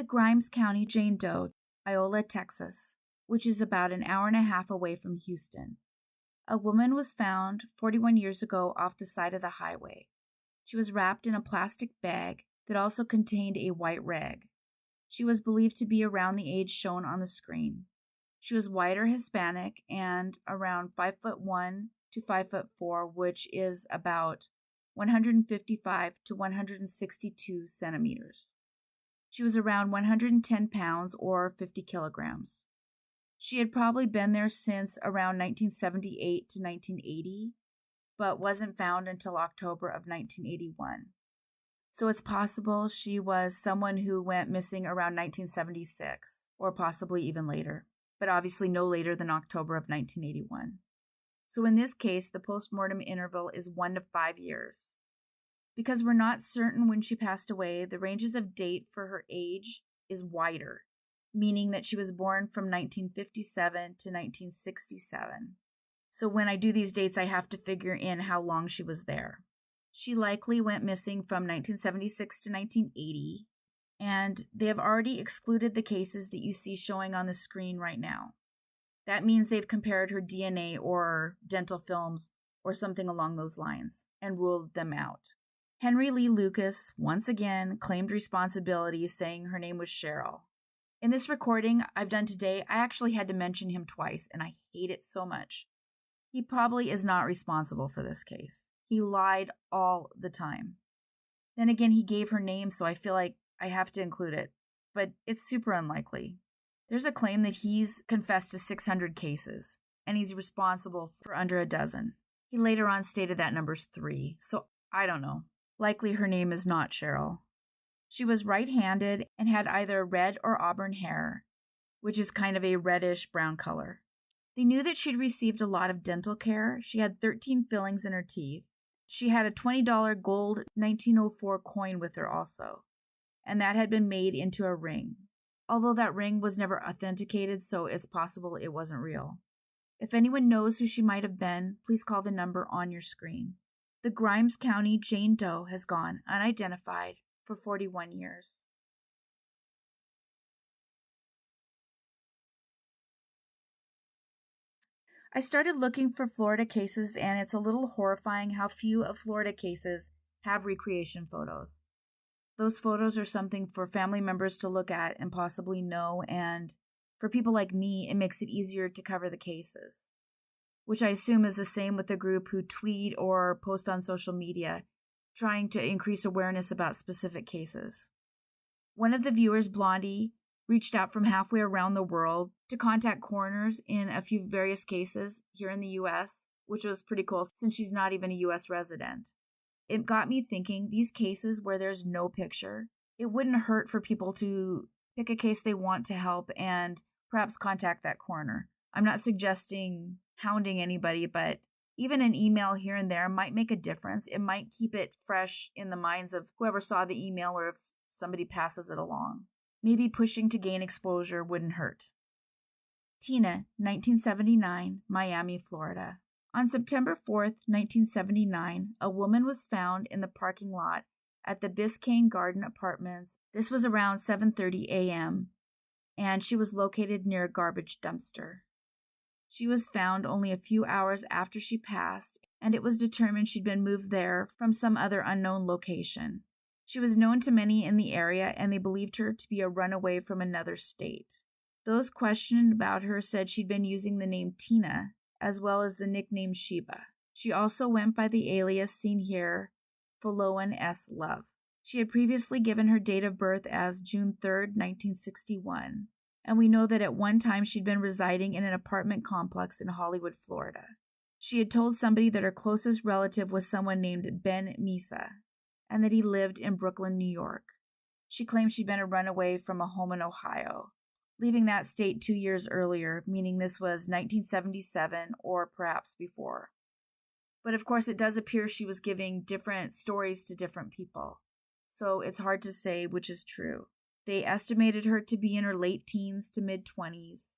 the Grimes County Jane Doe, Iola, Texas, which is about an hour and a half away from Houston. A woman was found 41 years ago off the side of the highway. She was wrapped in a plastic bag that also contained a white rag. She was believed to be around the age shown on the screen. She was white or Hispanic and around 5'1" to 5'4", which is about 155 to 162 centimeters. She was around 110 pounds or 50 kilograms. She had probably been there since around 1978 to 1980, but wasn't found until October of 1981. So it's possible she was someone who went missing around 1976, or possibly even later, but obviously no later than October of 1981. So in this case, the postmortem interval is 1 to 5 years. Because we're not certain when she passed away, the ranges of date for her age is wider, meaning that she was born from 1957 to 1967. So when I do these dates, I have to figure in how long she was there. She likely went missing from 1976 to 1980, and they have already excluded the cases that you see showing on the screen right now. That means they've compared her DNA or dental films or something along those lines and ruled them out. Henry Lee Lucas, once again, claimed responsibility, saying her name was Cheryl. In this recording I've done today, I actually had to mention him twice, and I hate it so much. He probably is not responsible for this case. He lied all the time. Then again, he gave her name, so I feel like I have to include it, but it's super unlikely. There's a claim that he's confessed to 600 cases, and he's responsible for under a dozen. He later on stated that number's 3, so I don't know. Likely her name is not Cheryl. She was right-handed and had either red or auburn hair, which is kind of a reddish-brown color. They knew that she'd received a lot of dental care. She had 13 fillings in her teeth. She had a $20 gold 1904 coin with her also, and that had been made into a ring. Although that ring was never authenticated, so it's possible it wasn't real. If anyone knows who she might have been, please call the number on your screen. The Grimes County Jane Doe has gone unidentified for 41 years. I started looking for Florida cases, and it's a little horrifying how few of Florida cases have recreation photos. Those photos are something for family members to look at and possibly know, and for people like me, it makes it easier to cover the cases, which I assume is the same with the group who tweet or post on social media, trying to increase awareness about specific cases. One of the viewers, Blondie, reached out from halfway around the world to contact coroners in a few various cases here in the U.S., which was pretty cool since she's not even a U.S. resident. It got me thinking, these cases where there's no picture, it wouldn't hurt for people to pick a case they want to help and perhaps contact that coroner. I'm not suggesting hounding anybody, but even an email here and there might make a difference. It might keep it fresh in the minds of whoever saw the email or if somebody passes it along. Maybe pushing to gain exposure wouldn't hurt. Tina, 1979, Miami, Florida. On September 4th, 1979, a woman was found in the parking lot at the Biscayne Garden Apartments. This was around 7:30 a.m., and she was located near a garbage dumpster. She was found only a few hours after she passed, and it was determined she'd been moved there from some other unknown location. She was known to many in the area, and they believed her to be a runaway from another state. Those questioned about her said she'd been using the name Tina, as well as the nickname Sheba. She also went by the alias seen here, Pholoan S. Love. She had previously given her date of birth as June 3rd, 1961, and we know that at one time she'd been residing in an apartment complex in Hollywood, Florida. She had told somebody that her closest relative was someone named Ben Misa, and that he lived in Brooklyn, New York. She claimed she'd been a runaway from a home in Ohio, leaving that state 2 years earlier, meaning this was 1977 or perhaps before. But of course, it does appear she was giving different stories to different people, so it's hard to say which is true. They estimated her to be in her late teens to mid-20s,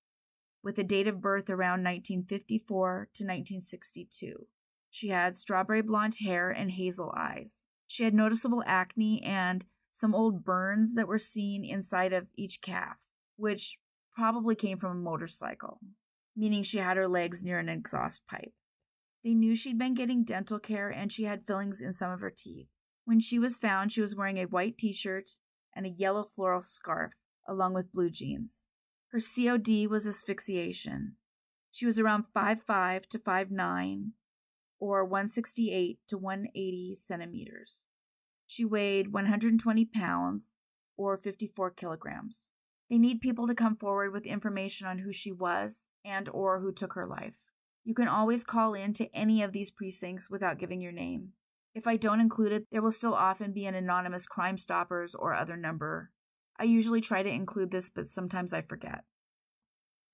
with a date of birth around 1954 to 1962. She had strawberry blonde hair and hazel eyes. She had noticeable acne and some old burns that were seen inside of each calf, which probably came from a motorcycle, meaning she had her legs near an exhaust pipe. They knew she'd been getting dental care and she had fillings in some of her teeth. When she was found, she was wearing a white t-shirt and a yellow floral scarf, along with blue jeans. Her COD was asphyxiation. She was around 5'5" to 5'9", or 168 to 180 centimeters. She weighed 120 pounds, or 54 kilograms. They need people to come forward with information on who she was and or who took her life. You can always call in to any of these precincts without giving your name. If I don't include it, there will still often be an anonymous Crime Stoppers or other number. I usually try to include this, but sometimes I forget.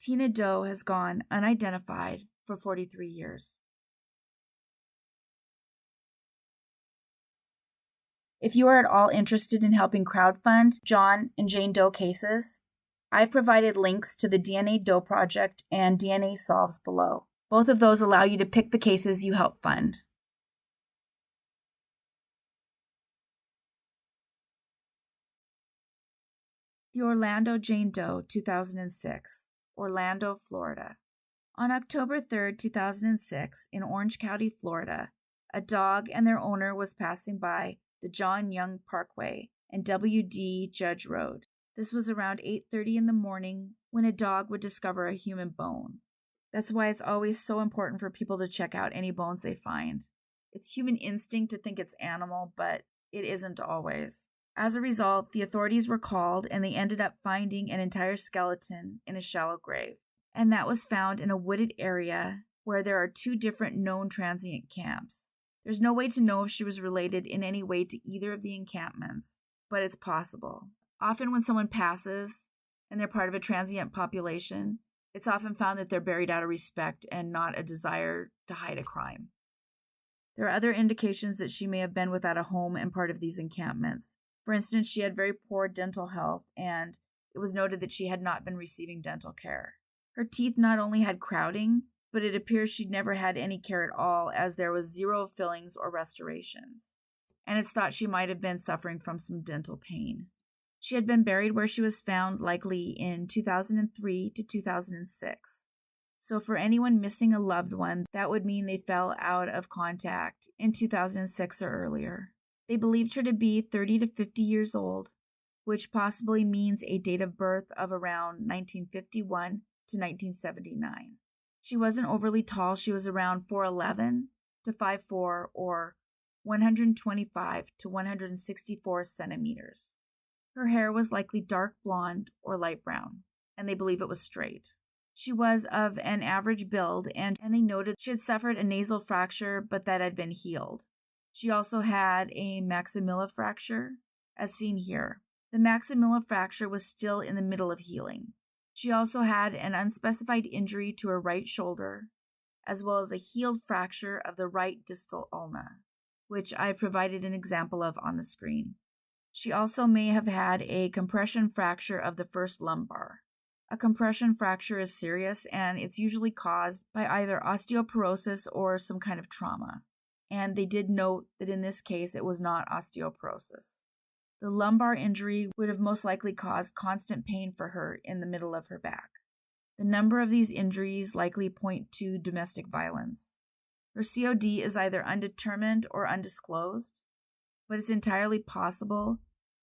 Tina Doe has gone unidentified for 43 years. If you are at all interested in helping crowdfund John and Jane Doe cases, I've provided links to the DNA Doe Project and DNA Solves below. Both of those allow you to pick the cases you help fund. The Orlando Jane Doe, 2006, Orlando, Florida. On October 3, 2006, in Orange County, Florida, a dog and their owner was passing by the John Young Parkway and W.D. Judge Road. This was around 8:30 in the morning when a dog would discover a human bone. That's why it's always so important for people to check out any bones they find. It's human instinct to think it's animal, but it isn't always. As a result, the authorities were called and they ended up finding an entire skeleton in a shallow grave. And that was found in a wooded area where there are 2 different known transient camps. There's no way to know if she was related in any way to either of the encampments, but it's possible. Often when someone passes and they're part of a transient population, it's often found that they're buried out of respect and not a desire to hide a crime. There are other indications that she may have been without a home and part of these encampments. For instance, she had very poor dental health, and it was noted that she had not been receiving dental care. Her teeth not only had crowding, but it appears she'd never had any care at all, as there was 0 fillings or restorations. And it's thought she might have been suffering from some dental pain. She had been buried where she was found, likely in 2003 to 2006. So for anyone missing a loved one, that would mean they fell out of contact in 2006 or earlier. They believed her to be 30 to 50 years old, which possibly means a date of birth of around 1951 to 1979. She wasn't overly tall. She was around 4'11 to 5'4", or 125 to 164 centimeters. Her hair was likely dark blonde or light brown, and they believe it was straight. She was of an average build, and they noted she had suffered a nasal fracture, but that had been healed. She also had a maxilla fracture, as seen here. The maxilla fracture was still in the middle of healing. She also had an unspecified injury to her right shoulder, as well as a healed fracture of the right distal ulna, which I provided an example of on the screen. She also may have had a compression fracture of the first lumbar. A compression fracture is serious, and it's usually caused by either osteoporosis or some kind of trauma. And they did note that in this case it was not osteoporosis. The lumbar injury would have most likely caused constant pain for her in the middle of her back. The number of these injuries likely point to domestic violence. Her COD is either undetermined or undisclosed, but it's entirely possible,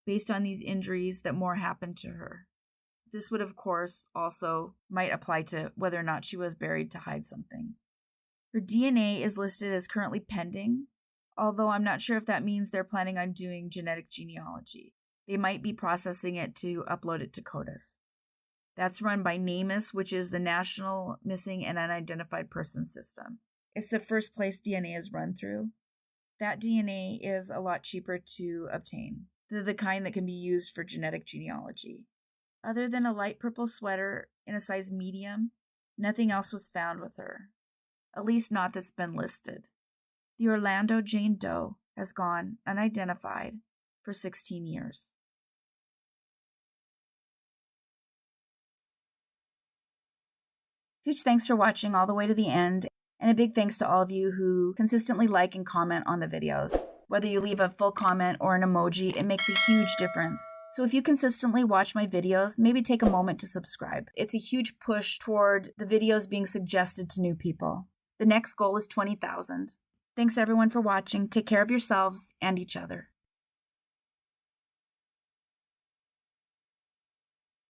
based on these injuries, that more happened to her. This would, of course, also might apply to whether or not she was buried to hide something. Her DNA is listed as currently pending, although I'm not sure if that means they're planning on doing genetic genealogy. They might be processing it to upload it to CODIS. That's run by NamUs, which is the National Missing and Unidentified Persons System. It's the first place DNA is run through. That DNA is a lot cheaper to obtain. They're the kind that can be used for genetic genealogy. Other than a light purple sweater in a size medium, nothing else was found with her. At least not that's been listed. The Orlando Jane Doe has gone unidentified for 16 years. Huge thanks for watching all the way to the end. And a big thanks to all of you who consistently like and comment on the videos. Whether you leave a full comment or an emoji, it makes a huge difference. So if you consistently watch my videos, maybe take a moment to subscribe. It's a huge push toward the videos being suggested to new people. The next goal is 20,000. Thanks everyone for watching. Take care of yourselves and each other.